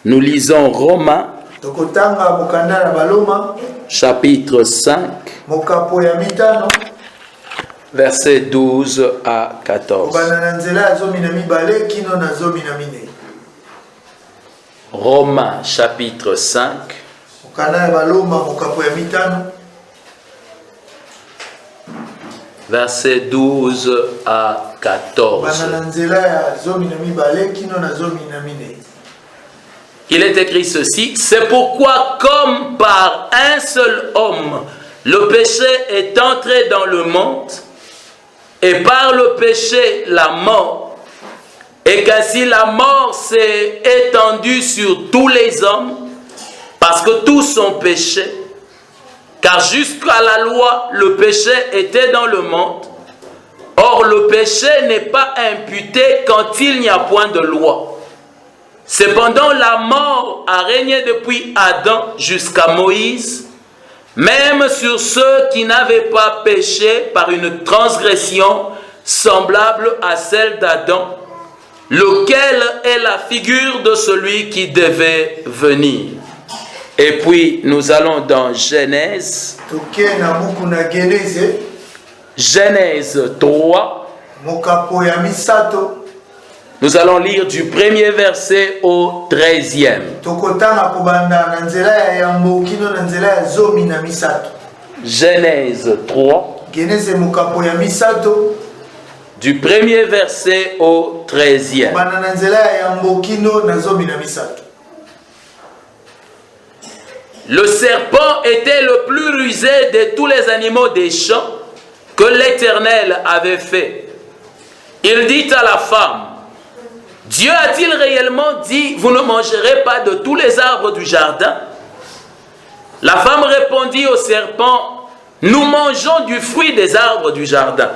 Nous lisons Romains, chapitre 5, versets 12 à 14. Romains, chapitre 5, versets 12 à 14. Il est écrit ceci: c'est pourquoi, comme par un seul homme, le péché est entré dans le monde, et par le péché, la mort, et qu'ainsi la mort s'est étendue sur tous les hommes, parce que tous ont péché. Car jusqu'à la loi, le péché était dans le monde. Or, le péché n'est pas imputé quand il n'y a point de loi. Cependant, la mort a régné depuis Adam jusqu'à Moïse, même sur ceux qui n'avaient pas péché par une transgression semblable à celle d'Adam, lequel est la figure de celui qui devait venir. Et puis, nous allons dans Genèse. Genèse 3. Nous allons lire du premier verset au 13e. Genèse 3. Du premier verset au 13e. Le serpent était le plus rusé de tous les animaux des champs que l'Éternel avait fait. Il dit à la femme: Dieu a-t-il réellement dit, vous ne mangerez pas de tous les arbres du jardin? La femme répondit au serpent: nous mangeons du fruit des arbres du jardin.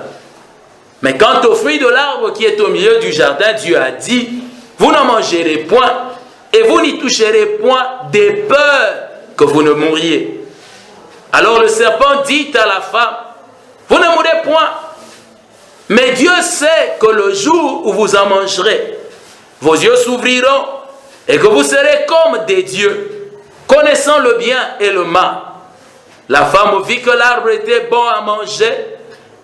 Mais quant au fruit de l'arbre qui est au milieu du jardin, Dieu a dit, vous n'en mangerez point, et vous n'y toucherez point, de peur que vous ne mouriez. Alors le serpent dit à la femme, vous ne mourrez point, mais Dieu sait que le jour où vous en mangerez, vos yeux s'ouvriront et que vous serez comme des dieux, connaissant le bien et le mal. La femme vit que l'arbre était bon à manger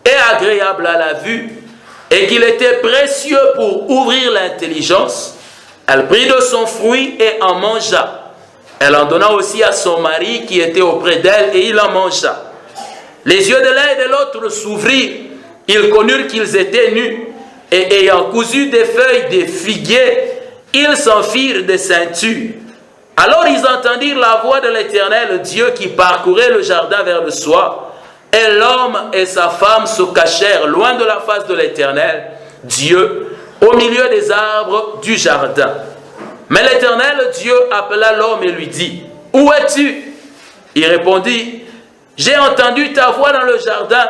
et agréable à la vue, et qu'il était précieux pour ouvrir l'intelligence. Elle prit de son fruit et en mangea. Elle en donna aussi à son mari qui était auprès d'elle, et il en mangea. Les yeux de l'un et de l'autre s'ouvrirent. Ils connurent qu'ils étaient nus, et ayant cousu des feuilles de figuier, ils s'en firent des ceintures. Alors ils entendirent la voix de l'Éternel Dieu qui parcourait le jardin vers le soir. Et l'homme et sa femme se cachèrent loin de la face de l'Éternel Dieu, au milieu des arbres du jardin. Mais l'Éternel Dieu appela l'homme et lui dit, où es-tu? Il répondit, j'ai entendu ta voix dans le jardin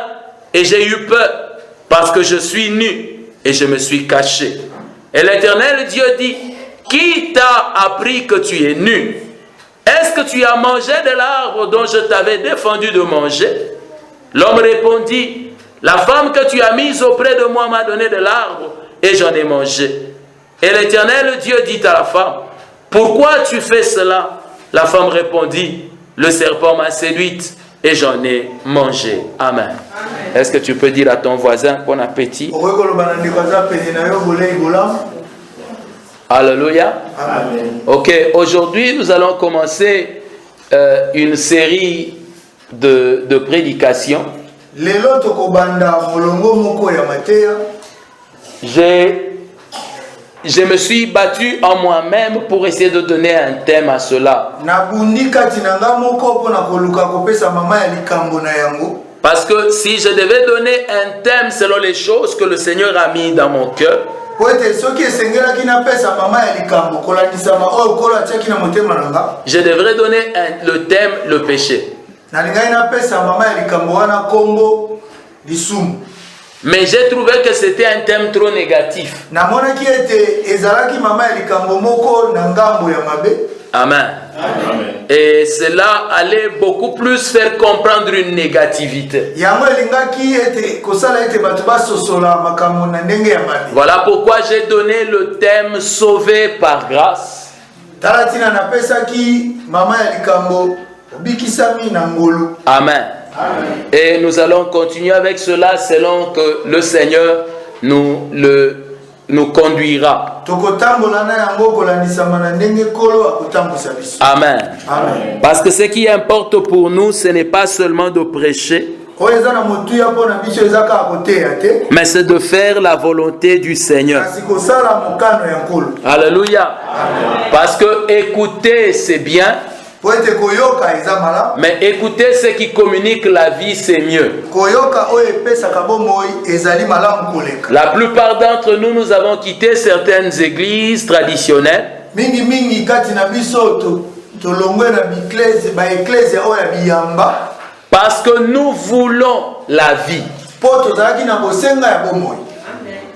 et j'ai eu peur parce que je suis nu et je me suis caché. Et l'Éternel Dieu dit, qui t'a appris que tu es nu? Est-ce que tu as mangé de l'arbre dont je t'avais défendu de manger? L'homme répondit, la femme que tu as mise auprès de moi m'a donné de l'arbre et j'en ai mangé. Et l'Éternel Dieu dit à la femme, pourquoi tu fais cela? La femme répondit, le serpent m'a séduite et j'en ai mangé. Amen. Amen. Est-ce que tu peux dire à ton voisin, bon appétit? Alléluia. Amen. Ok, aujourd'hui nous allons commencer une série de prédications. Je me suis battu en moi-même pour essayer de donner un thème à cela. Parce que si je devais donner un thème selon les choses que le Seigneur a mis dans mon cœur, je devrais donner le thème le péché. Mais j'ai trouvé que c'était un thème trop négatif. Amen. Amen. Et cela allait beaucoup plus faire comprendre une négativité. Voilà pourquoi j'ai donné le thème sauvé par grâce. Amen. Et nous allons continuer avec cela selon que le Seigneur nous conduira. Amen. Parce que ce qui importe pour nous, ce n'est pas seulement de prêcher, mais c'est de faire la volonté du Seigneur. Alléluia. Parce que écouter, c'est bien. Mais écouter ce qui communique la vie, c'est mieux. La plupart d'entre nous, nous avons quitté certaines églises traditionnelles parce que nous voulons la vie.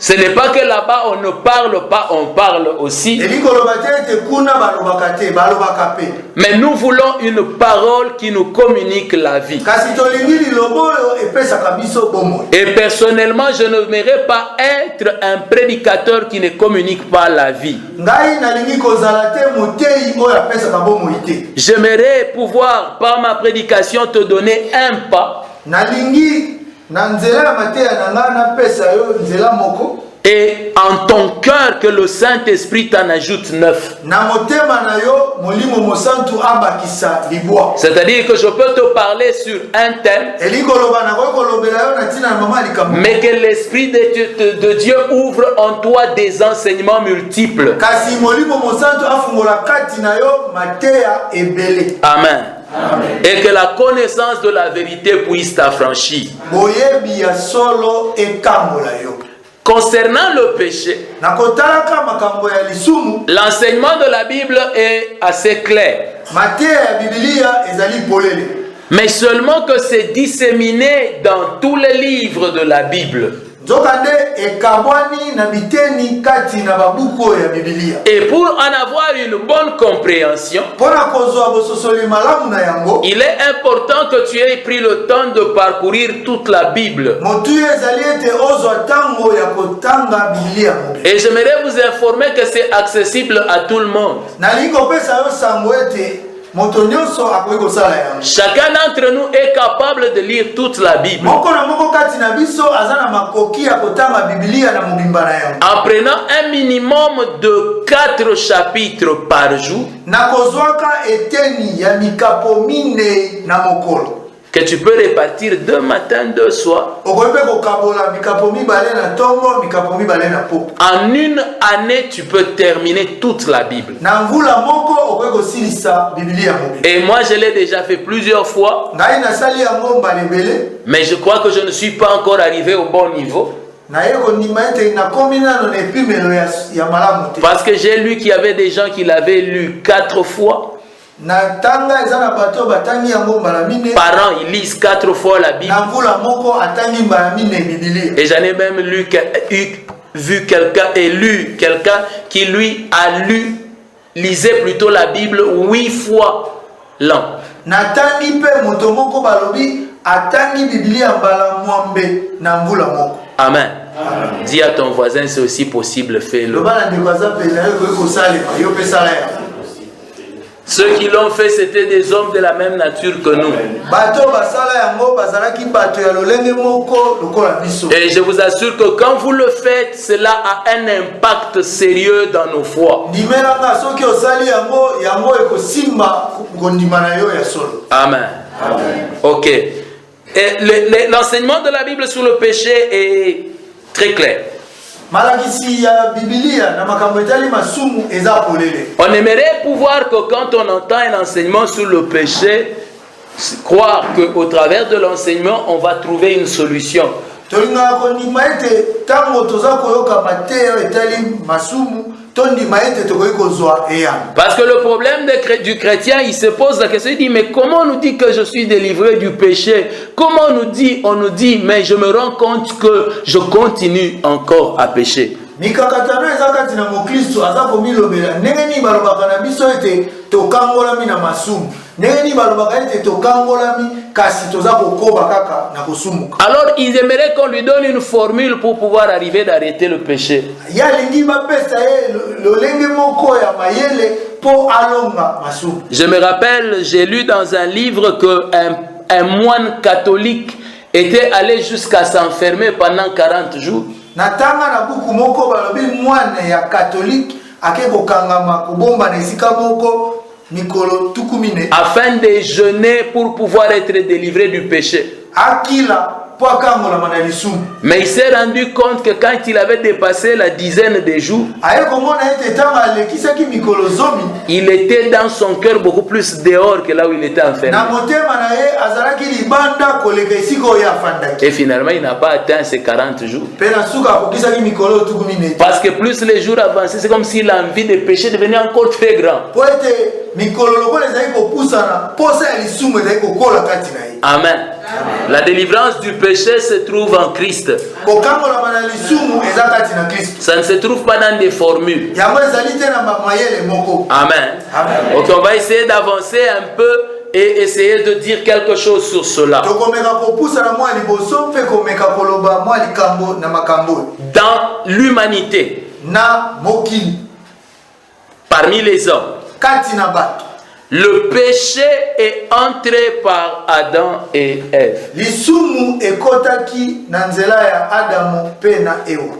Ce n'est pas que là-bas on ne parle pas, on parle aussi. Mais nous voulons une parole qui nous communique la vie. Et personnellement, je n'aimerais pas être un prédicateur qui ne communique pas la vie. J'aimerais pouvoir, par ma prédication, te donner un pas. Et en ton cœur que le Saint-Esprit t'en ajoute 9. C'est-à-dire que je peux te parler sur un thème, mais que l'Esprit de Dieu ouvre en toi des enseignements multiples. Amen. Et que la connaissance de la vérité puisse t'affranchir. Concernant le péché, l'enseignement de la Bible est assez clair. Mais seulement que c'est disséminé dans tous les livres de la Bible. Et pour en avoir une bonne compréhension, il est important que tu aies pris le temps de parcourir toute la Bible. Et j'aimerais vous informer que c'est accessible à tout le monde. Chacun d'entre nous est capable de lire toute la Bible. En prenant un minimum de 4 chapitres par jour, que tu peux répartir 2 matins, 2 soirs. En une année, tu peux terminer toute la Bible. Et moi, je l'ai déjà fait plusieurs fois. Mais je crois que je ne suis pas encore arrivé au bon niveau. Parce que j'ai lu qu'il y avait des gens qui l'avaient lu 4 fois. Par an, ils lisent 4 fois la Bible. Et j'en ai même vu quelqu'un qui lui lisait plutôt la Bible 8 fois l'an. Amen. Dis à ton voisin, c'est aussi possible, fais-le. Ceux qui l'ont fait, c'était des hommes de la même nature que nous. Et je vous assure que quand vous le faites, cela a un impact sérieux dans nos foi. Amen. Ok. Et l'enseignement de la Bible sur le péché est très clair. On aimerait pouvoir que quand on entend un enseignement sur le péché, croire qu'au travers de l'enseignement, on va trouver une solution. Parce que le problème du chrétien, il se pose la question, il dit, mais comment on nous dit que je suis délivré du péché? Comment on nous dit, mais je me rends compte que je continue encore à pécher. Alors il aimerait qu'on lui donne une formule pour pouvoir arriver d'arrêter le péché. Je me rappelle, j'ai lu dans un livre qu'un moine catholique était allé jusqu'à s'enfermer pendant 40 jours. Afin de jeûner pour pouvoir être délivré du péché. Mais il s'est rendu compte que quand il avait dépassé la dizaine de jours, il était dans son cœur beaucoup plus dehors que là où il était enfermé. Et finalement, il n'a pas atteint ces 40 jours. Parce que plus les jours avançaient, c'est comme si l'envie de péché devenait encore très grande. Amen. La délivrance du péché se trouve en Christ. Ça ne se trouve pas dans des formules. Amen. Ok, on va essayer d'avancer un peu et essayer de dire quelque chose sur cela. Dans l'humanité, parmi les hommes, le péché est entré par Adam et Ève.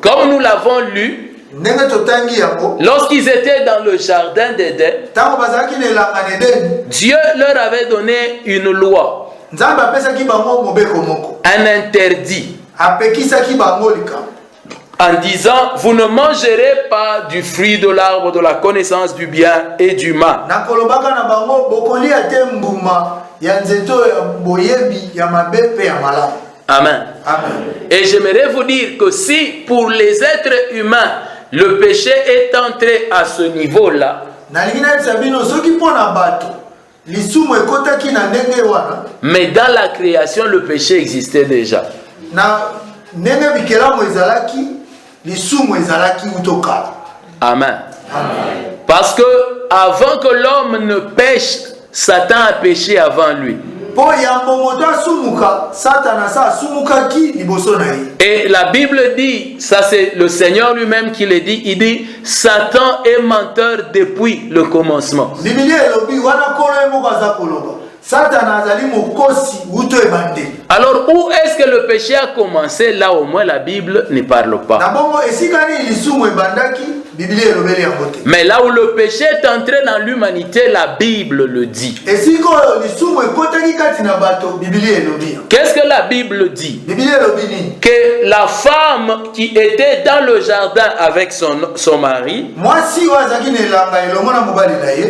Comme nous l'avons lu, lorsqu'ils étaient dans le jardin d'Éden, Dieu leur avait donné une loi, un interdit, en disant, vous ne mangerez pas du fruit de l'arbre de la connaissance du bien et du mal. Amen. Et j'aimerais vous dire que si pour les êtres humains, le péché est entré à ce niveau-là, mais dans la création, le péché existait déjà. Amen. Parce que avant que l'homme ne pêche, Satan a péché avant lui. Et la Bible dit, ça c'est le Seigneur lui-même qui le dit, il dit, Satan est menteur depuis le commencement. Alors où est-ce que le péché a commencé? Là au moins la Bible ne parle pas. Mais là où le péché est entré dans l'humanité, la Bible le dit. Qu'est-ce que la Bible dit? Que la femme qui était dans le jardin avec son mari,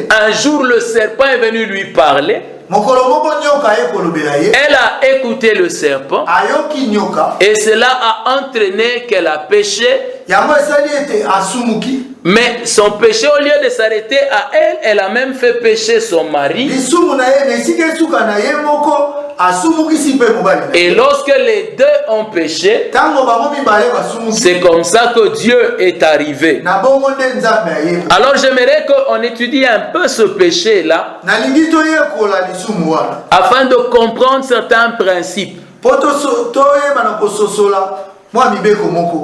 un jour le serpent est venu lui parler. Elle a écouté le serpent et cela a entraîné qu'elle a péché. Mais son péché, au lieu de s'arrêter à elle, elle a même fait pécher son mari. Et lorsque les deux ont péché, c'est comme ça que Dieu est arrivé. Alors j'aimerais qu'on étudie un peu ce péché-là afin de comprendre certains principes.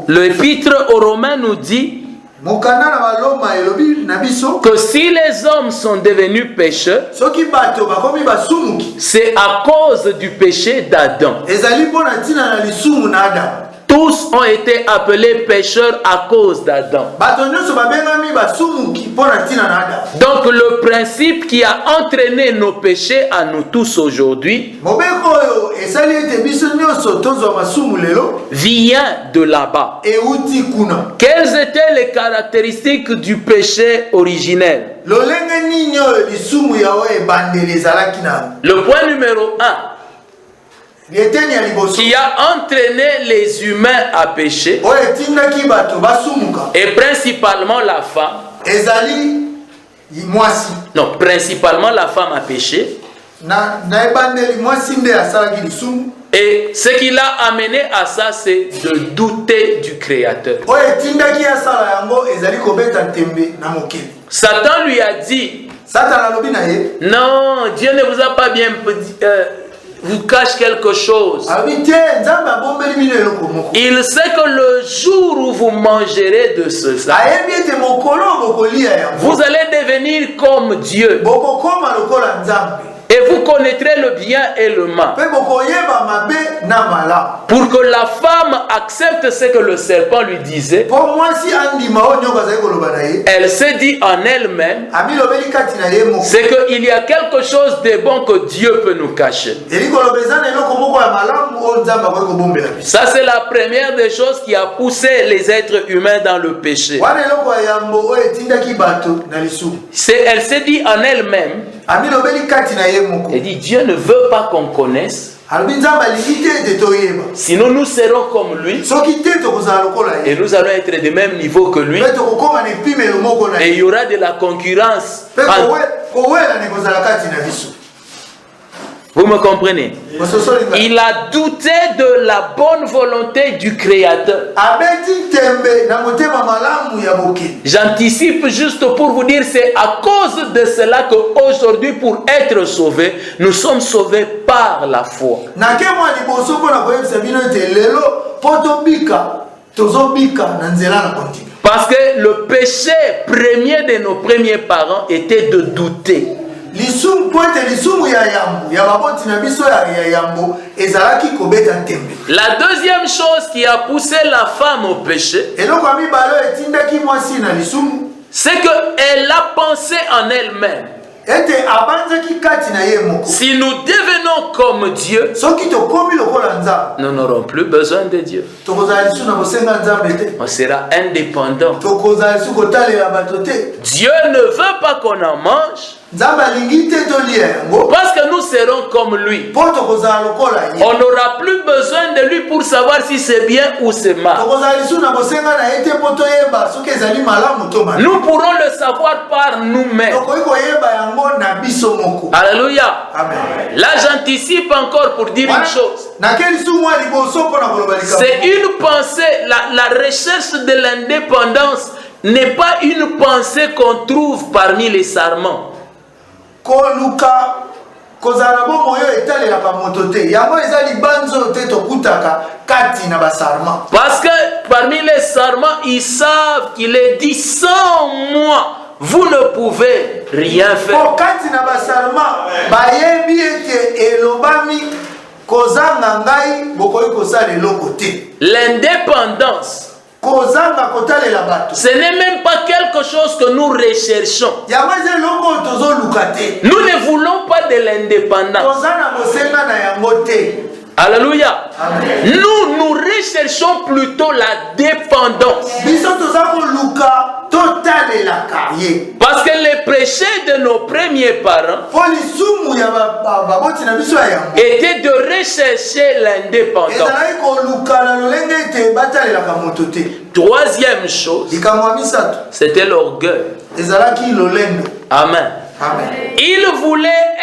L'épître aux Romains nous dit que si les hommes sont devenus pécheurs, c'est à cause du péché d'Adam. Tous ont été appelés pécheurs à cause d'Adam. Donc le principe qui a entraîné nos péchés à nous tous aujourd'hui vient de là-bas. Quelles étaient les caractéristiques du péché originel? Le point numéro 1 qui a entraîné les humains à pécher, et principalement la femme. Non, principalement la femme a péché. Et ce qui l'a amené à ça, c'est de douter du Créateur. Satan lui a dit, non, Dieu ne vous a pas bien vous cache quelque chose. Il sait que le jour où vous mangerez de cela, vous allez devenir comme comme Dieu. Et vous connaîtrez le bien et le mal. Pour que la femme accepte ce que le serpent lui disait, elle s'est dit en elle-même, c'est qu'il y a quelque chose de bon que Dieu peut nous cacher. Ça, c'est la première des choses qui a poussé les êtres humains dans le péché. Elle s'est dit en elle-même, elle dit, Dieu ne veut pas qu'on connaisse. Sinon nous serons comme lui. Et nous allons être du même niveau que lui. Et il y aura de la concurrence. Vous me comprenez? Il a douté de la bonne volonté du Créateur. J'anticipe juste pour vous dire, c'est à cause de cela qu'aujourd'hui, pour être sauvés, nous sommes sauvés par la foi. Parce que le péché premier de nos premiers parents était de douter. La deuxième chose qui a poussé la femme au péché, c'est qu'elle a pensé en elle-même. Si nous devenons comme Dieu, nous n'aurons plus besoin de Dieu. On sera indépendant. Dieu ne veut pas qu'on en mange. Parce que nous serons comme lui. On n'aura plus besoin de lui pour savoir si c'est bien ou c'est mal. Nous pourrons le savoir par nous-mêmes. Alléluia. Là, j'anticipe encore pour dire une chose. C'est une pensée, la recherche de l'indépendance n'est pas une pensée qu'on trouve parmi les sarments. Parce que parmi les sarments, ils savent qu'il est dit sans moi, vous ne pouvez rien faire. L'indépendance, ce n'est même pas quelque chose que nous recherchons. Nous ne voulons pas de l'indépendance. Alléluia. Nous recherchons plutôt la dépendance. Parce que les péchés de nos premiers parents étaient de rechercher l'indépendance. Troisième chose, c'était l'orgueil. Amen. Ils voulaient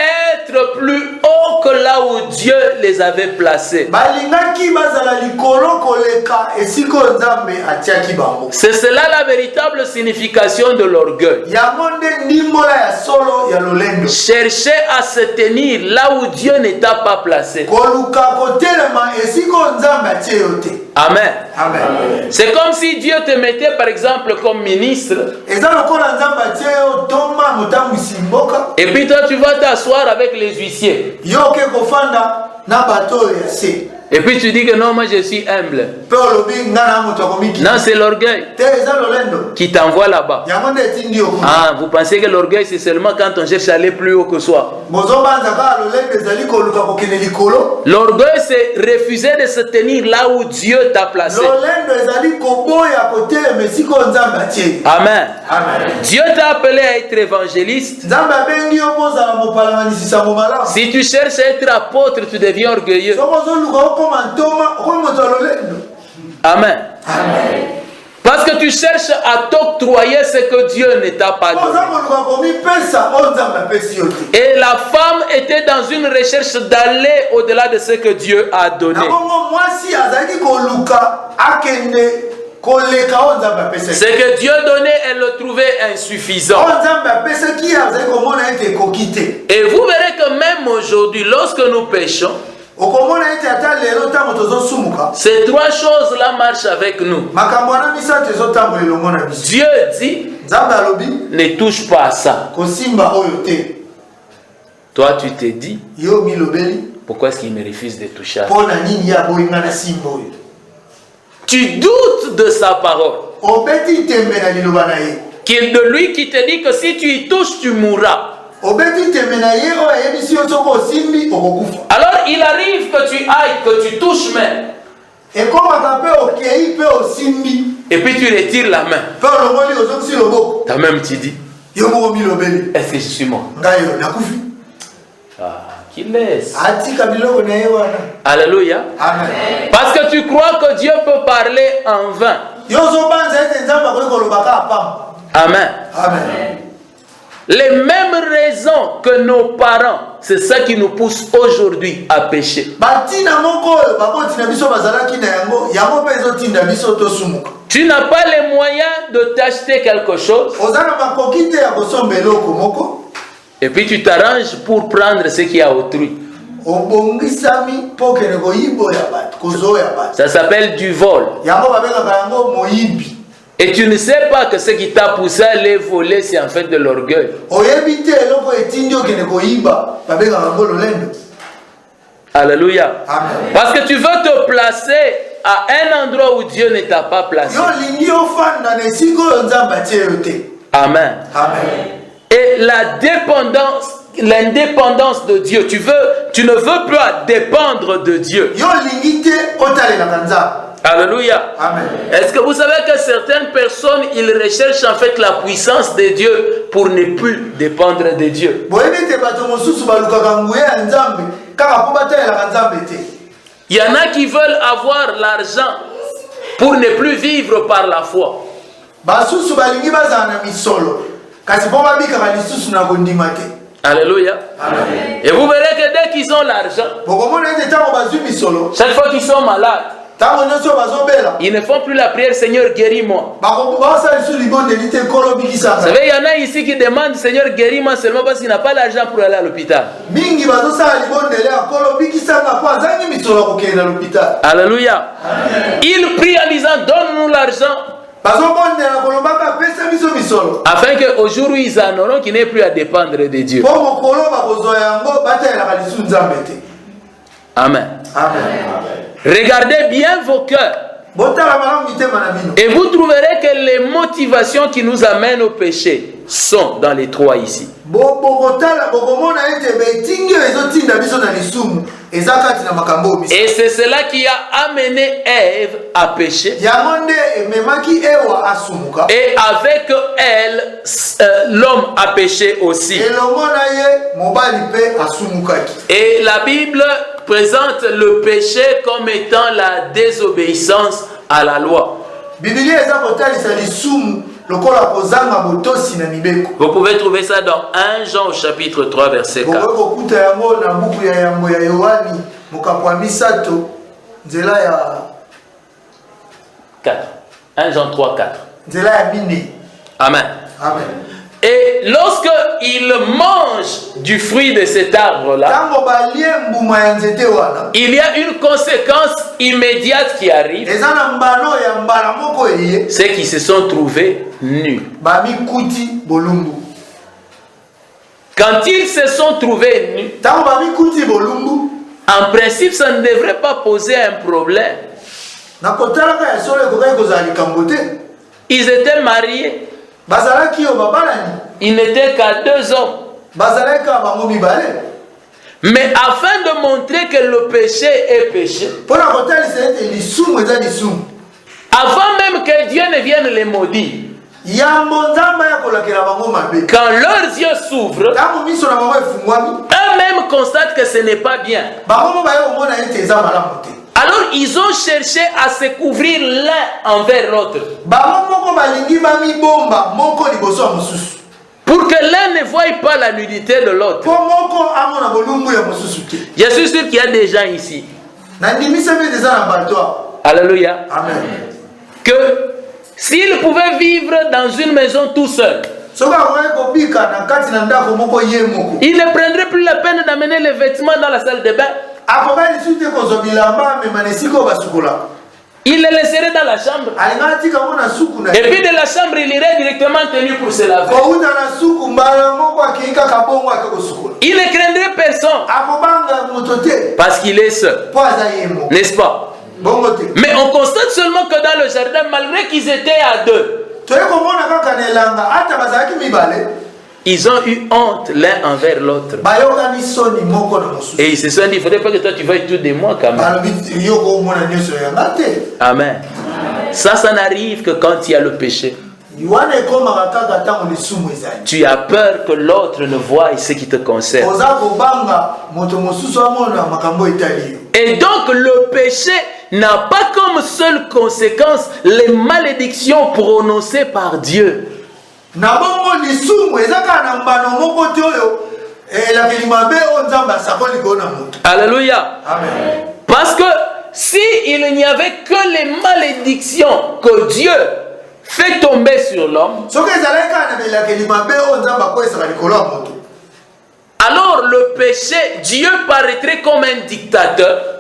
être plus haut que là où Dieu les avait placés. C'est cela la véritable signification de l'orgueil. Chercher à se tenir là où Dieu ne t'a pas placé. Amen. C'est comme si Dieu te mettait par exemple comme ministre. Et puis toi tu vas t'asseoir avec les huissiers. Et puis tu dis que non, moi je suis humble. Non, c'est l'orgueil qui t'envoie là-bas. Ah, vous pensez que l'orgueil c'est seulement quand on cherche à aller plus haut que soi. L'orgueil c'est refuser de se tenir là où Dieu t'a placé. Amen. Dieu t'a appelé à être évangéliste. Si tu cherches à être apôtre, tu deviens orgueilleux. Amen. Parce que tu cherches à t'octroyer ce que Dieu ne t'a pas donné. Et la femme était dans une recherche d'aller au-delà de ce que Dieu a donné. Ce que Dieu donnait, elle le trouvait insuffisant. Et vous verrez que même aujourd'hui, lorsque nous péchons, ces trois choses-là marchent avec nous. Dieu dit, ne touche pas à ça. Toi, tu te dis, pourquoi est-ce qu'il me refuse de toucher à ça? Tu doutes de sa parole. Qu'il de lui qui te dit que si tu y touches, tu mourras. Alors il arrive que tu ailles, que tu touches même. Et puis tu retires la main. Ta même tu dis, est-ce que je suis mort? Qui laisse. Alléluia. Amen. Parce que tu crois que Dieu peut parler en vain. Amen. Amen. Les mêmes raisons que nos parents, c'est ça qui nous pousse aujourd'hui à pécher. Tu n'as pas les moyens de t'acheter quelque chose. Et puis tu t'arranges pour prendre ce qu'il y a autrui. Ça s'appelle du vol. Et tu ne sais pas que ce qui t'a poussé à les voler, c'est en fait de l'orgueil. Alléluia. Amen. Parce que tu veux te placer à un endroit où Dieu ne t'a pas placé. Amen. Amen. Et l'indépendance de Dieu, tu ne veux plus dépendre de Dieu. Alléluia. Amen. Est-ce que vous savez que certaines personnes, ils recherchent en fait la puissance de Dieu pour ne plus dépendre de Dieu? Il y en a qui veulent avoir l'argent pour ne plus vivre par la foi. Alléluia. Amen. Et vous verrez que dès qu'ils ont l'argent, chaque fois qu'ils sont malades, ils ne font plus la prière, Seigneur guéris-moi. Vous savez, il y en a ici qui demandent, Seigneur guéris-moi seulement parce qu'il n'a pas l'argent pour aller à l'hôpital. Alléluia. Ils prient en disant, donne-nous l'argent. Afin qu'au jour où ils en auront, qu'ils n'aient plus à dépendre de Dieu. Amen. Amen. Regardez bien vos cœurs. Et vous trouverez que les motivations qui nous amènent au péché sont dans les trois ici. Et c'est cela qui a amené Ève à pécher. Et avec elle, l'homme a péché aussi. Et la Bible présente le péché comme étant la désobéissance à la loi. Vous pouvez trouver ça dans 1 Jean au chapitre 3 verset 4. 1 Jean 3, 4. Amen. Amen. Et lorsque il mange du fruit de cet arbre-là, il y a une conséquence immédiate qui arrive. C'est qu'ils se sont trouvés nus. Quand ils se sont trouvés nus, en principe, ça ne devrait pas poser un problème. Ils étaient mariés. Il n'était qu'à 2 hommes. Mais afin de montrer que le péché est péché, avant même que Dieu ne vienne les maudire, quand leurs yeux s'ouvrent, eux-mêmes constatent que ce n'est pas bien. Alors ils ont cherché à se couvrir l'un envers l'autre, pour que l'un ne voie pas la nudité de l'autre. Je suis sûr qu'il y a des gens ici. Alléluia. Amen. Que s'ils pouvaient vivre dans une maison tout seuls, ils ne prendraient plus la peine d'amener les vêtements dans la salle de bain. Il les laisserait dans la chambre. Et puis de la chambre, il irait directement tenu pour se laver. Il ne craindrait personne. Parce qu'il est seul. N'est-ce pas? Mais on constate seulement que dans le jardin, malgré qu'ils étaient à deux, ils ont eu honte l'un envers l'autre. Et ils se sont dit, il ne faudrait pas que toi tu veuilles tout de moi quand même. Amen. Ça n'arrive que quand il y a le péché. Tu as peur que l'autre ne voie ce qui te concerne. Et donc le péché n'a pas comme seule conséquence les malédictions prononcées par Dieu. Alléluia. Amen. Parce que s'il n'y avait que les malédictions que Dieu fait tomber sur l'homme, alors le péché, Dieu paraîtrait comme un dictateur.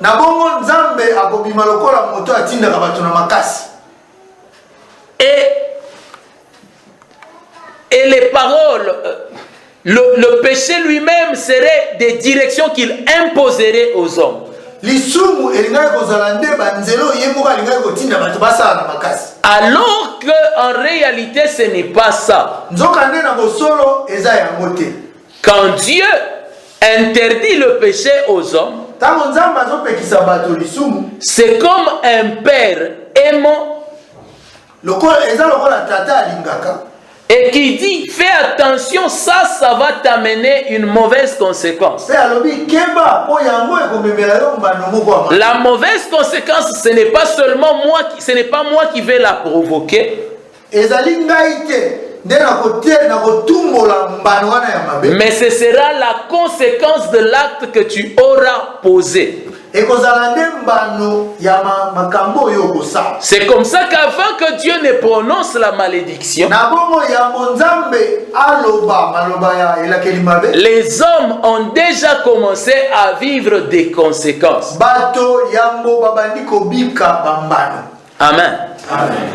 Et les paroles, le péché lui-même serait des directions qu'il imposerait aux hommes. Alors qu'en réalité ce n'est pas ça. Quand Dieu interdit le péché aux hommes, c'est comme un père aimant et qui dit fais attention, ça va t'amener une mauvaise conséquence. La mauvaise conséquence, ce n'est pas seulement moi, ce n'est pas moi qui vais la provoquer, mais ce sera la conséquence de l'acte que tu auras posé. C'est comme ça qu'avant que Dieu ne prononce la malédiction, les hommes ont déjà commencé à vivre des conséquences. Amen. Amen.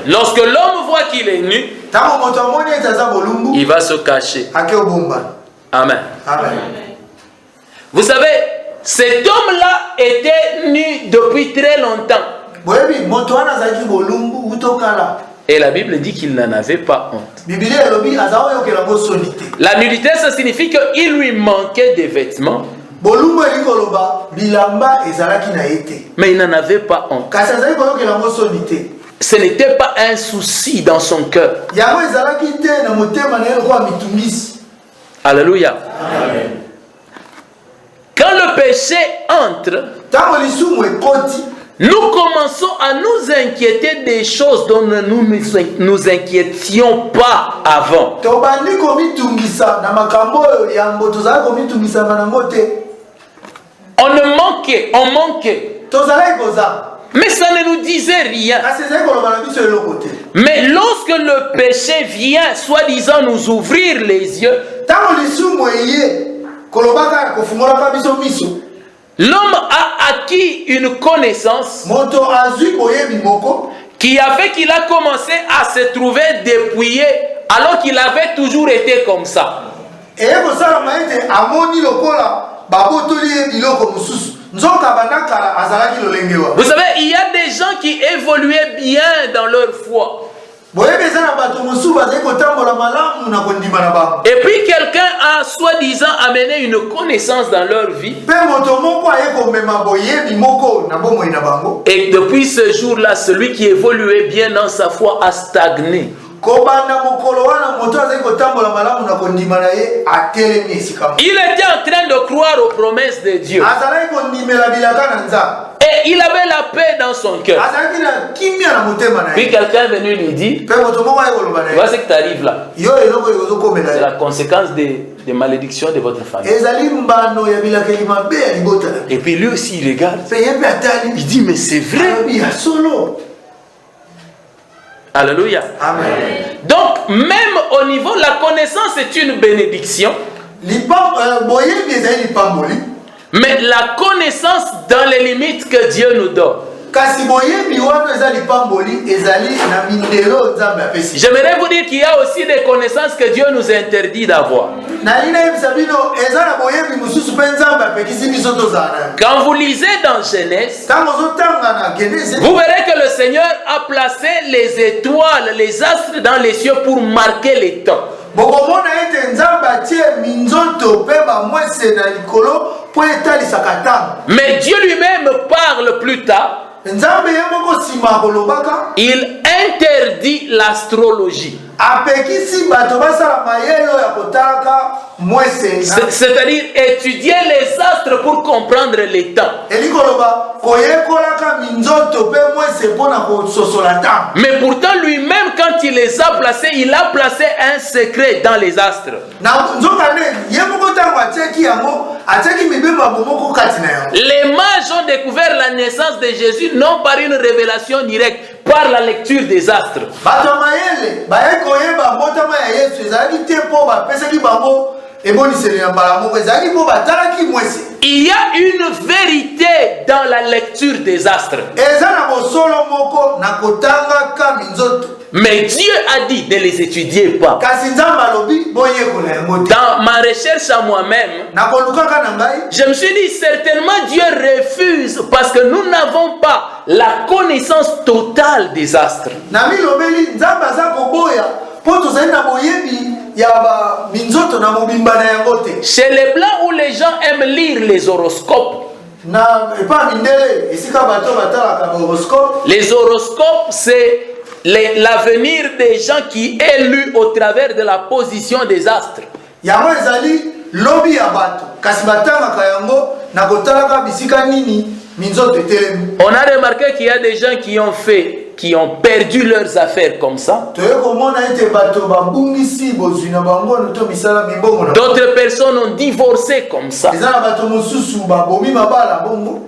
Lorsque l'homme voit qu'il est nu, il va se cacher. Amen. Amen. Vous savez, cet homme-là était nu depuis très longtemps. Et la Bible dit qu'il n'en avait pas honte. La nudité, ça signifie qu'il lui manquait des vêtements. Mais il n'en avait pas honte. Ce n'était pas un souci dans son cœur. Alléluia. Amen. Quand le péché entre, nous commençons à nous inquiéter des choses dont nous ne nous inquiétions pas avant. On manquait. Mais ça ne nous disait rien. Mais lorsque le péché vient, soi-disant nous ouvrir les yeux, l'homme a acquis une connaissance qui a fait qu'il a commencé à se trouver dépouillé alors qu'il avait toujours été comme ça. Vous savez, il y a des gens qui évoluaient bien dans leur foi. Et puis quelqu'un a soi-disant amené une connaissance dans leur vie. Et depuis ce jour-là, celui qui évoluait bien dans sa foi a stagné. Il était en train de croire aux promesses de Dieu. Et il avait la paix dans son cœur. Puis quelqu'un est venu lui dire, tu vois ce qui t'arrive là, c'est la conséquence des malédictions de votre famille. Et puis lui aussi il regarde, il dit mais c'est vrai. Alléluia. Amen. Donc même au niveau de la connaissance, c'est une bénédiction. Mais la connaissance dans les limites que Dieu nous donne. J'aimerais vous dire qu'il y a aussi des connaissances que Dieu nous interdit d'avoir. Quand vous lisez dans Genèse, vous verrez que le Seigneur a placé les étoiles, les astres dans les cieux pour marquer les temps. Mais Dieu lui-même parle plus tard. Il interdit l'astrologie. C'est-à-dire étudier les astres pour comprendre les temps. Mais pourtant lui-même, quand il les a placés, il a placé un secret dans les astres. Les mages ont découvert la naissance de Jésus non par une révélation directe, par la lecture des astres. Il y a une vérité dans la lecture des astres. Mais Dieu a dit ne les étudiez pas. Dans ma recherche à moi-même, je me suis dit certainement Dieu refuse parce que nous n'avons pas la connaissance totale des astres. Chez les Blancs où les gens aiment lire les horoscopes, les horoscopes c'est l'avenir des gens qui est lu au travers de la position des astres. On a remarqué qu'il y a des gens qui ont perdu leurs affaires comme ça. D'autres personnes ont divorcé comme ça.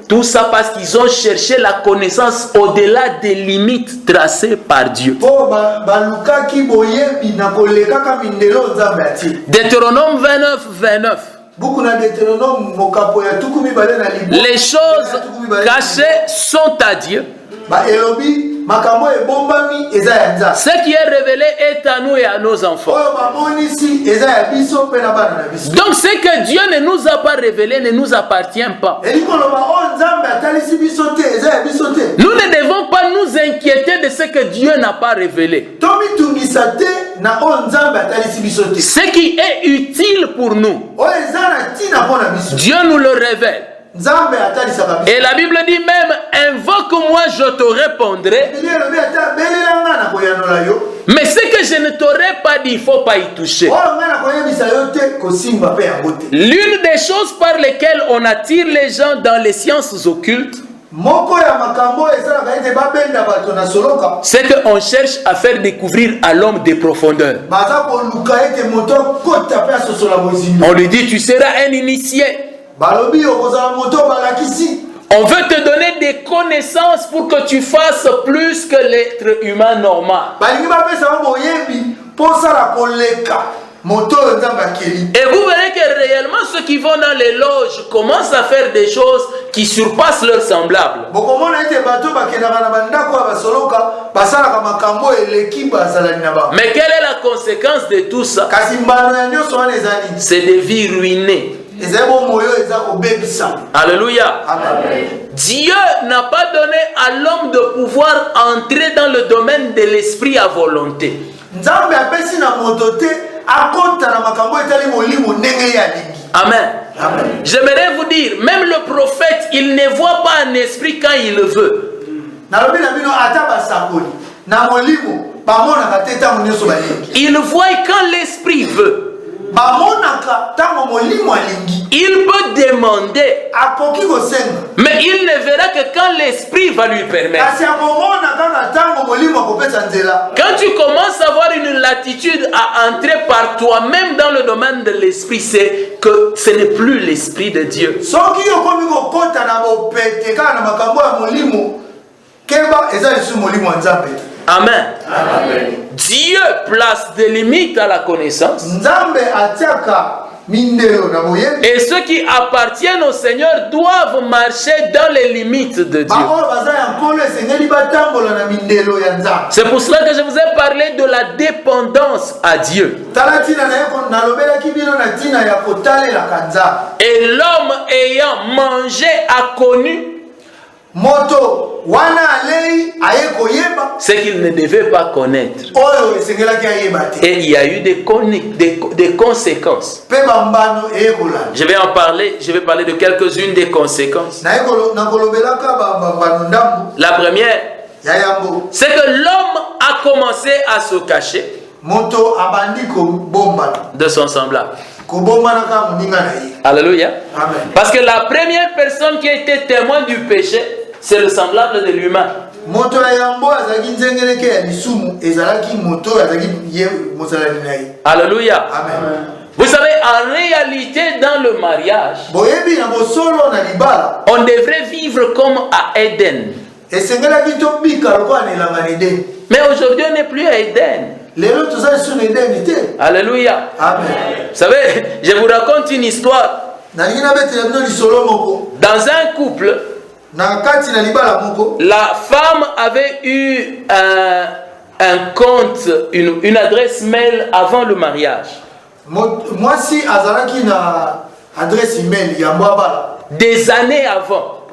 Tout ça parce qu'ils ont cherché la connaissance au-delà des limites tracées par Dieu. Deutéronome 29, 29. Les choses cachées sont à Dieu. Ce qui est révélé est à nous et à nos enfants. Donc ce que Dieu ne nous a pas révélé ne nous appartient pas. Nous ne devons pas nous inquiéter de ce que Dieu n'a pas révélé. Ce qui est utile pour nous, Dieu nous le révèle. Et la Bible dit même, invoque-moi, je te répondrai. Mais ce que je ne t'aurais pas dit, il ne faut pas y toucher. L'une des choses par lesquelles on attire les gens dans les sciences occultes, c'est qu'on cherche à faire découvrir à l'homme des profondeurs. On lui dit, tu seras un initié. On veut te donner des connaissances pour que tu fasses plus que l'être humain normal. Et vous verrez que réellement ceux qui vont dans les loges commencent à faire des choses qui surpassent leurs semblables. Mais quelle est la conséquence de tout ça? C'est des vies ruinées. Alléluia. Amen. Dieu n'a pas donné à l'homme de pouvoir entrer dans le domaine de l'esprit à volonté. Amen. Amen. J'aimerais vous dire, même le prophète, il ne voit pas un esprit quand il le veut. Il voit quand l'esprit veut. Il peut demander, mais il ne verra que quand l'esprit va lui permettre. Quand tu commences à avoir une latitude à entrer par toi-même dans le domaine de l'esprit, c'est que ce n'est plus l'esprit de Dieu. Amen. Amen. Dieu place des limites à la connaissance. Et ceux qui appartiennent au Seigneur doivent marcher dans les limites de Dieu. C'est pour cela que je vous ai parlé de la dépendance à Dieu. Et l'homme ayant mangé a connu ce qu'il ne devait pas connaître. Et il y a eu des conséquences. Je vais parler de quelques-unes des conséquences. La première, c'est que l'homme a commencé à se cacher de son semblable. Alléluia. Amen. Parce que la première personne qui a été témoin du péché, c'est le semblable de l'humain. Alléluia. Amen. Vous savez, en réalité, dans le mariage, on devrait vivre comme à Éden. Mais aujourd'hui, on n'est plus à Éden. Alléluia. Amen. Vous savez, je vous raconte une histoire. Dans un couple, la femme avait eu un compte, une adresse mail avant le mariage. Des années avant.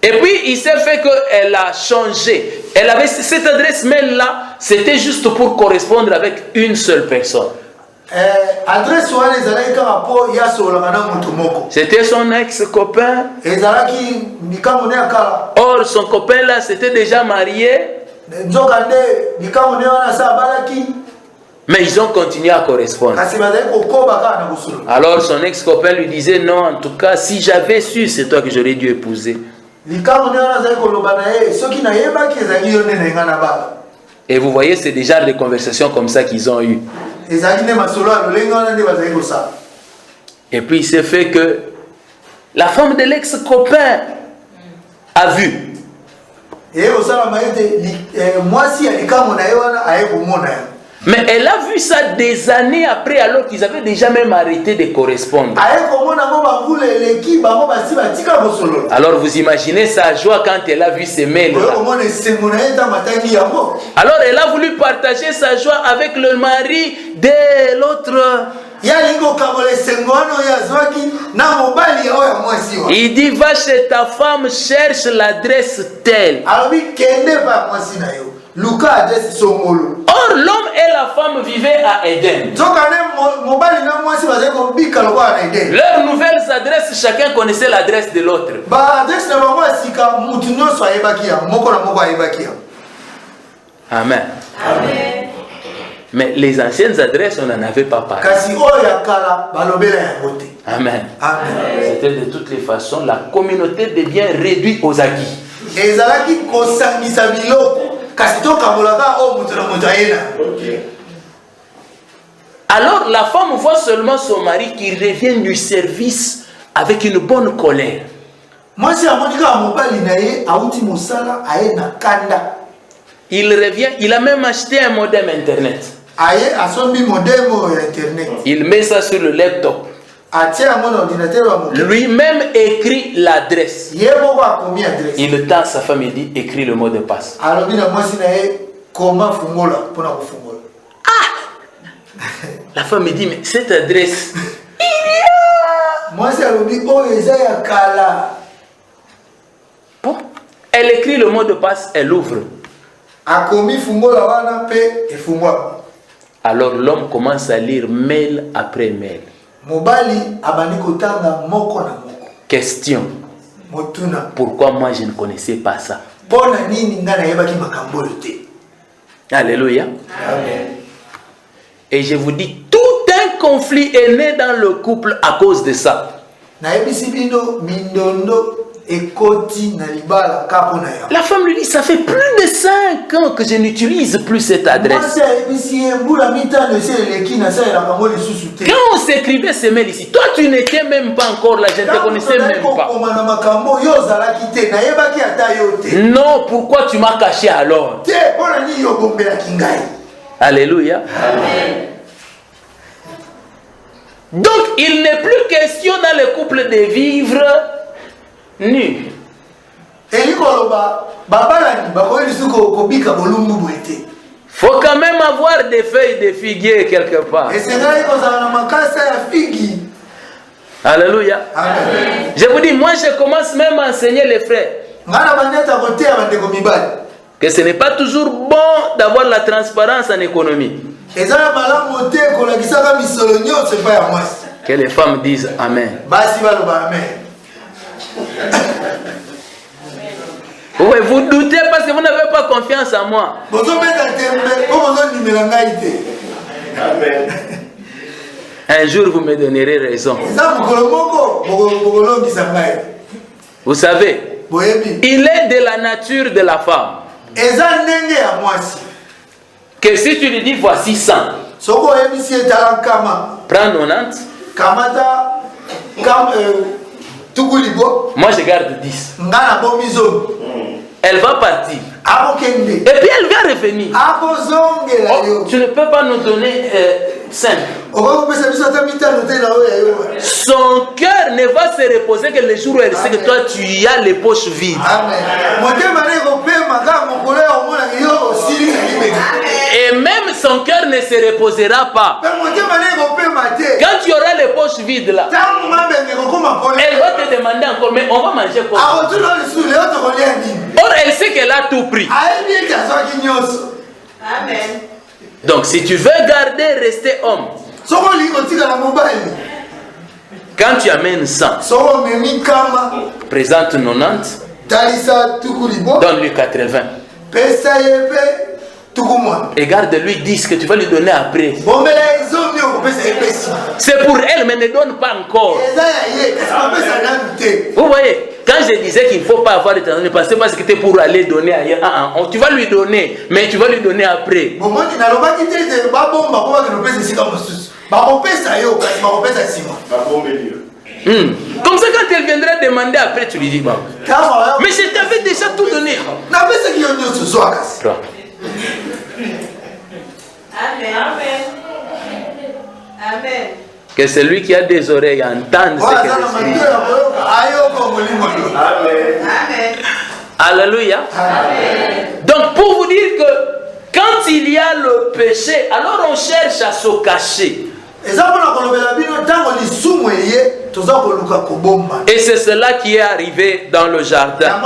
Et puis il s'est fait qu'elle a changé. Elle avait cette adresse mail là, c'était juste pour correspondre avec une seule personne. C'était son ex-copain. Or son copain là s'était déjà marié. Mais ils ont continué à correspondre. Alors son ex-copain lui disait non, en tout cas, si j'avais su, c'est toi que j'aurais dû épouser. Et vous voyez, c'est déjà des conversations comme ça qu'ils ont eues. Et puis il s'est fait que la femme de l'ex-copain a vu. Mais elle a vu ça des années après, alors qu'ils avaient déjà même arrêté de correspondre. Alors vous imaginez sa joie quand elle a vu ces mails. Alors elle a voulu partager sa joie avec le mari de l'autre. Il dit, va chez ta femme, cherche l'adresse telle. Or, l'homme et la femme vivaient à Éden. Leurs nouvelles adresses, chacun connaissait l'adresse de l'autre. Amen. Amen. Mais les anciennes adresses, on n'en avait pas parlé. Amen. C'était de toutes les façons, la communauté devient réduite aux acquis. Alors la femme voit seulement son mari qui revient du service avec une bonne colère. Il revient, il a même acheté un modem internet. Il met ça sur le laptop. Lui-même écrit l'adresse. Il tend sa femme et dit, écrit le mot de passe. Ah! La femme me dit, mais cette adresse, bon, elle écrit le mot de passe, elle ouvre. Alors l'homme commence à lire mail après mail. Question. Pourquoi moi je ne connaissais pas ça? Alléluia. Amen. Et je vous dis, tout un conflit est né dans le couple à cause de ça. La femme lui dit, ça fait plus de 5 ans que je n'utilise plus cette adresse. Quand on s'écrivait ces mails ici, toi tu n'étais même pas encore là, je ne te connaissais même pas. Non, pourquoi tu m'as caché alors? Alléluia. Amen. Donc, il n'est plus question dans le couple de vivre nu. Faut quand même avoir des feuilles de figuier quelque part. Alléluia. Amen. Je vous dis, moi je commence même à enseigner les frères que ce n'est pas toujours bon d'avoir la transparence en économie. Que les femmes disent Amen. Oui, vous doutez parce que vous n'avez pas confiance en moi. Amen. Un jour vous me donnerez raison. Vous savez, il est de la nature de la femme que si tu lui dis voici 100, prends 90, moi je garde 10. Elle va partir. Et puis elle va revenir. Oh, tu ne peux pas nous donner 5. Son cœur ne va se reposer que le jour où elle sait que toi tu y as les poches vides. Et même son cœur ne se reposera pas. Quand tu auras les poches vides là, elle va te demander encore, mais on va manger quoi? Or elle sait qu'elle a tout pris. Amen. Donc si tu veux garder, rester homme, quand tu amènes 100, présente 90, donne-lui 80. Et garde-lui 10 que tu vas lui donner après. C'est pour elle, mais ne donne pas encore. Vous voyez, quand je disais qu'il ne faut pas avoir de temps, ne pensez pas que c'était pour aller donner ailleurs. Tu vas lui donner, mais tu vas lui donner après. Comme ça, quand elle viendra demander après, tu lui dis bon. Mais je t'avais déjà tout donné. Amen. Amen. Que celui qui a des oreilles entende ce que l'Esprit dit. Amen. Alléluia. Amen. Donc pour vous dire que quand il y a le péché, alors on cherche à se cacher. Et c'est cela qui est arrivé dans le jardin.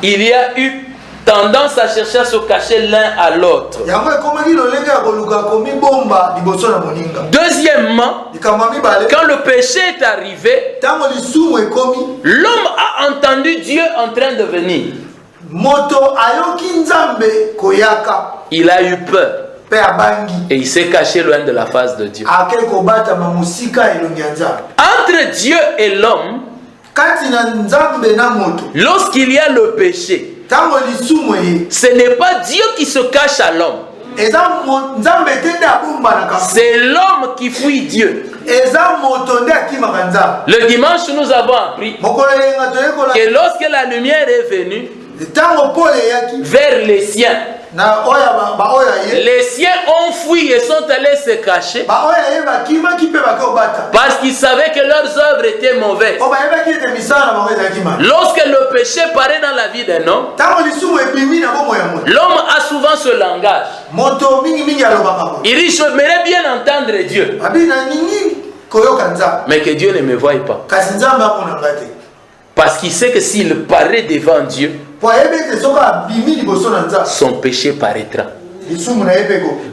Il y a eu tendance à chercher à se cacher l'un à l'autre. Deuxièmement, quand le péché est arrivé, l'homme a entendu Dieu en train de venir. Il a eu peur. Et il s'est caché loin de la face de Dieu. Entre Dieu et l'homme, lorsqu'il y a le péché, ce n'est pas Dieu qui se cache à l'homme. C'est l'homme qui fuit Dieu. Le dimanche, nous avons appris que lorsque la lumière est venue vers les siens, les siens ont fui et sont allés se cacher parce qu'ils savaient que leurs œuvres étaient mauvaises. Lorsque le péché paraît dans la vie d'un homme, l'homme a souvent ce langage. Il dit, j'aimerais bien entendre Dieu, mais que Dieu ne me voie pas. Parce qu'il sait que s'il paraît devant Dieu, son péché paraîtra.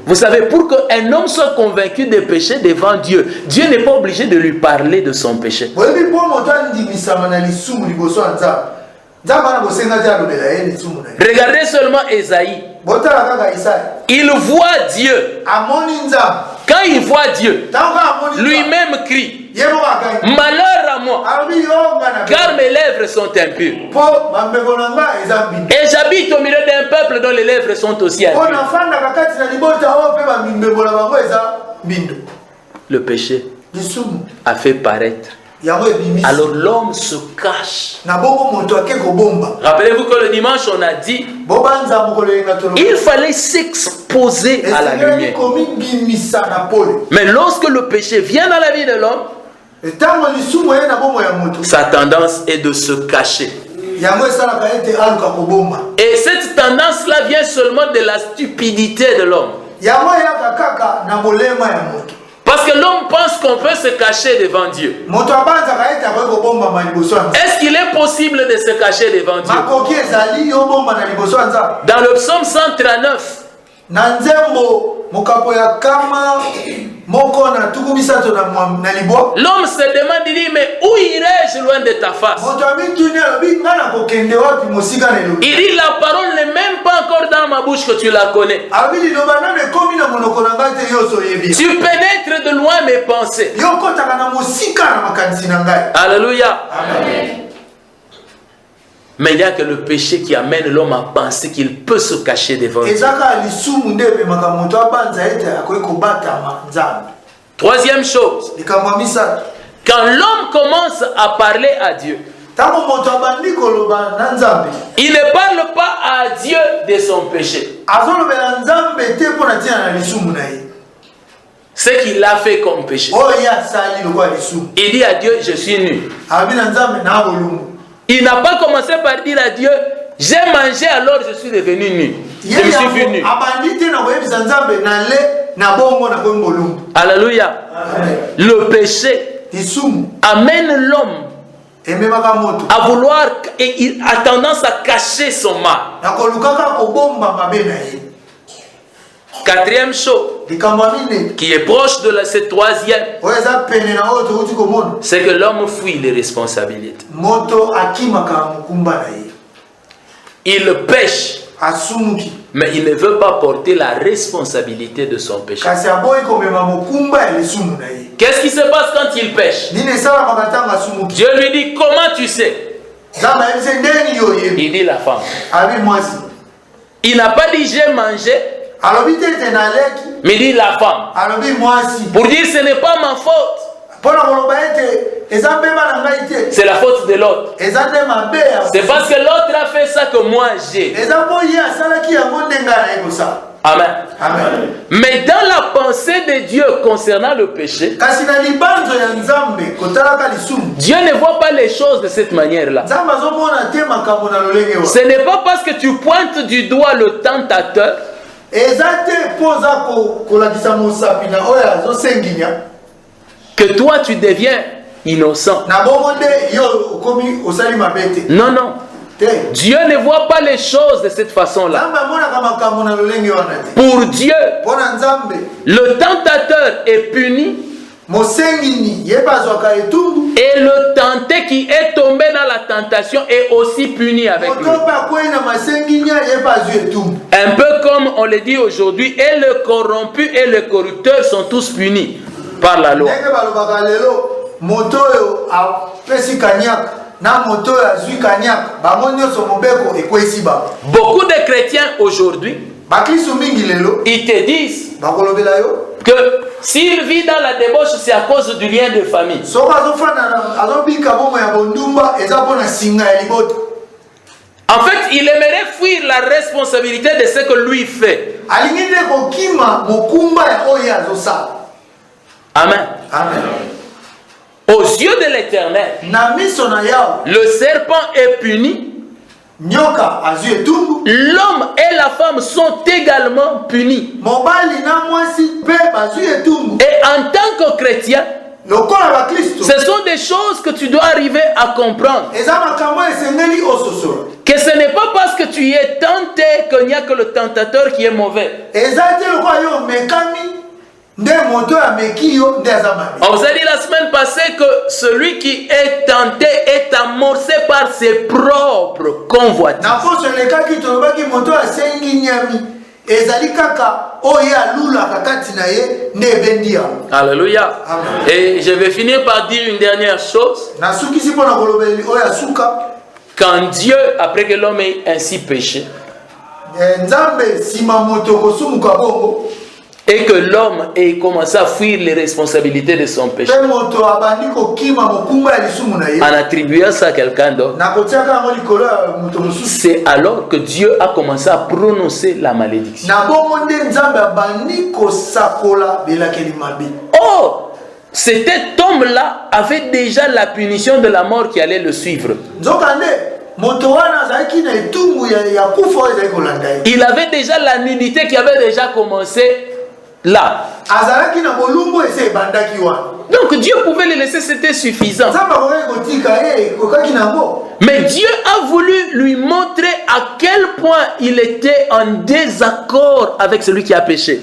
Vous savez, pour qu'un homme soit convaincu de péché devant Dieu, Dieu n'est pas obligé de lui parler de son péché. Regardez seulement Esaïe. Il voit Dieu. Quand il voit Dieu, lui-même crie, malheur à moi, car mes lèvres sont impures. Et j'habite au milieu d'un peuple dont les lèvres sont aussi impures. Le péché a fait paraître alors l'homme se cache. Rappelez-vous que le dimanche on a dit il fallait s'exposer à la lumière. Mais lorsque le péché vient dans la vie de l'homme, sa tendance est de se cacher. Et cette tendance-là vient seulement de la stupidité de l'homme. Parce que l'homme pense qu'on peut se cacher devant Dieu. Est-ce qu'il est possible de se cacher devant Dieu? Dans le psaume 139, l'homme se demande, il dit, mais où irai-je loin de ta face? Il dit, la parole n'est même pas encore dans ma bouche que tu la connais. Tu pénètres de loin mes pensées. Alléluia. Amen. Mais il n'y a que le péché qui amène l'homme à penser qu'il peut se cacher devant Dieu. Troisième chose, quand l'homme commence à parler à Dieu, il ne parle pas à Dieu de son péché. Ce qu'il a fait comme péché. Il dit à Dieu, je suis nu. Il n'a pas commencé par dire à Dieu, j'ai mangé alors je suis devenu nu. Je me suis vu nu. Alléluia. Le péché amène l'homme à vouloir, et il a tendance à cacher son mal. Quatrième chose qui est proche de cette troisième, c'est que l'homme fuit les responsabilités. Il pêche, mais il ne veut pas porter la responsabilité de son péché. Qu'est-ce qui se passe quand il pêche? Dieu lui dit, comment tu sais? Il dit la femme. Il n'a pas dit j'ai mangé, mais il dit la femme. Pour dire ce n'est pas ma faute. C'est la faute de l'autre. C'est parce que l'autre a fait ça que moi j'ai. Amen. Amen. Mais dans la pensée de Dieu concernant le péché, Dieu ne voit pas les choses de cette manière-là. Ce n'est pas parce que tu pointes du doigt le tentateur que toi tu deviens innocent. Non, non. Dieu ne voit pas les choses de cette façon-là. Pour Dieu, le tentateur est puni et le tenté qui est tombé dans la tentation est aussi puni avec lui. Un peu comme on le dit aujourd'hui, et le corrompu et le corrupteur sont tous punis par la loi. Beaucoup de chrétiens aujourd'hui, ils te disent que s'il vit dans la débauche, c'est à cause du lien de famille. En fait, il aimerait fuir la responsabilité de ce que lui fait. Amen. Amen. Aux yeux de l'Éternel, le serpent est puni. L'homme et la femme sont également punis. Et en tant que chrétien, ce sont des choses que tu dois arriver à comprendre. Que ce n'est pas parce que tu es tenté qu'il n'y a que le tentateur qui est mauvais. On vous a dit la semaine passée que celui qui est tenté est amorcé par ses propres convoitises. Alléluia. Et je vais finir par dire une dernière chose. Quand Dieu, après que l'homme ait ainsi péché, et que l'homme ait commencé à fuir les responsabilités de son péché en attribuant ça à quelqu'un d'autre, c'est alors que Dieu a commencé à prononcer la malédiction. Oh, cet homme-là avait déjà la punition de la mort qui allait le suivre. Il avait déjà la nudité qui avait déjà commencé là. Donc Dieu pouvait le laisser, c'était suffisant. Mais Dieu a voulu lui montrer à quel point il était en désaccord avec celui qui a péché.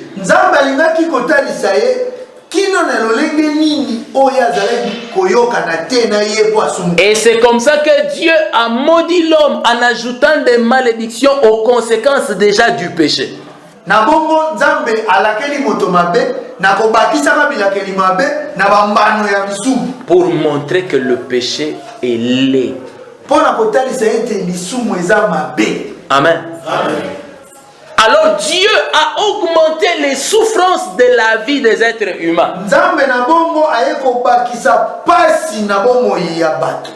Et c'est comme ça que Dieu a maudit l'homme en ajoutant des malédictions aux conséquences déjà du péché. Pour montrer que le péché est laid. Amen. Amen. Alors Dieu a augmenté les souffrances de la vie des êtres humains.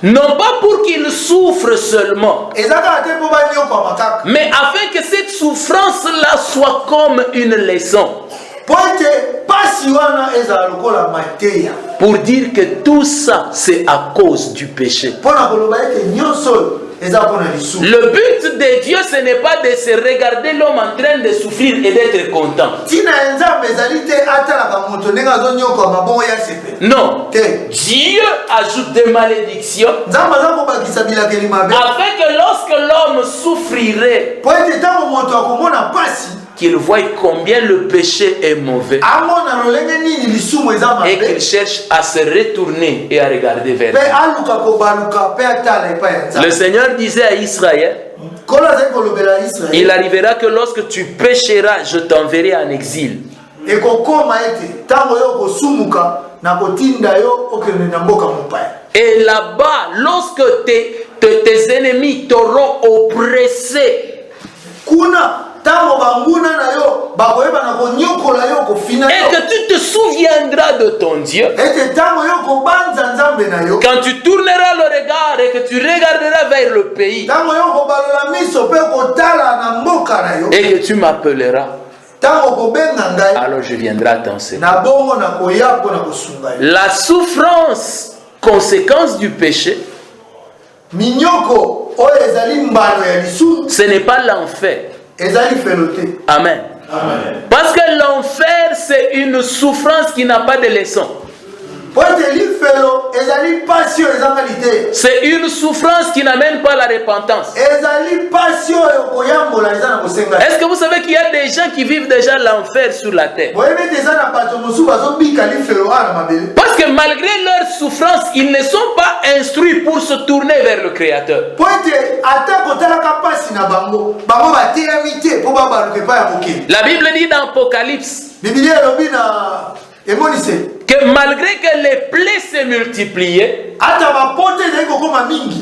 Non pas pour qu'ils souffrent seulement, mais afin que cette souffrance-là soit comme une leçon. Pour dire que tout ça, c'est à cause du péché. Le but de Dieu, ce n'est pas de se regarder l'homme en train de souffrir et d'être content. Non. Dieu ajoute des malédictions afin que lorsque l'homme souffrirait, qu'il voit combien le péché est mauvais et qu'il cherche à se retourner et à regarder vers Dieu. Le Seigneur disait à Israël, il arrivera que lorsque tu pécheras, je t'enverrai en exil. Et là-bas, lorsque tes ennemis t'auront oppressé, et que tu te souviendras de ton Dieu, quand tu tourneras le regard et que tu regarderas vers le pays et que tu m'appelleras, alors je viendrai à ton secours. La souffrance, conséquence du péché, ce n'est pas l'enfer. Amen. Amen. Parce que l'enfer, c'est une souffrance qui n'a pas de leçon. C'est une souffrance qui n'amène pas la repentance. Est-ce que vous savez qu'il y a des gens qui vivent déjà l'enfer sur la terre? Parce que malgré leur souffrance, ils ne sont pas instruits pour se tourner vers le Créateur. La Bible dit dans Apocalypse que malgré que les plaies se multipliaient,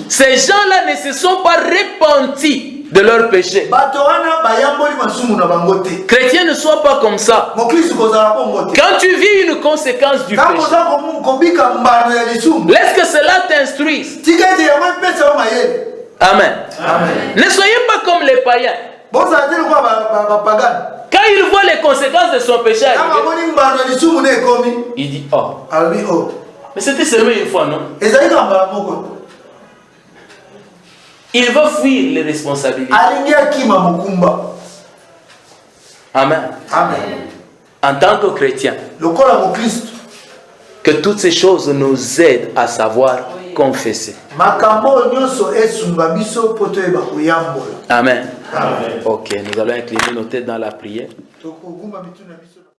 ces gens-là ne se sont pas repentis de leurs péchés. Chrétien, ne sois pas comme ça. Quand tu vis une conséquence du péché, laisse que cela t'instruise. Amen. Amen. Ne soyez pas comme les païens. Quand il voit les conséquences de son péché arriver, il dit oh. Mais c'était seulement une fois, non? Il va fuir les responsabilités. Amen. Amen. En tant que chrétien, que toutes ces choses nous aident à savoir confesser. Amen. Amen. Ok, nous allons incliner nos têtes dans la prière.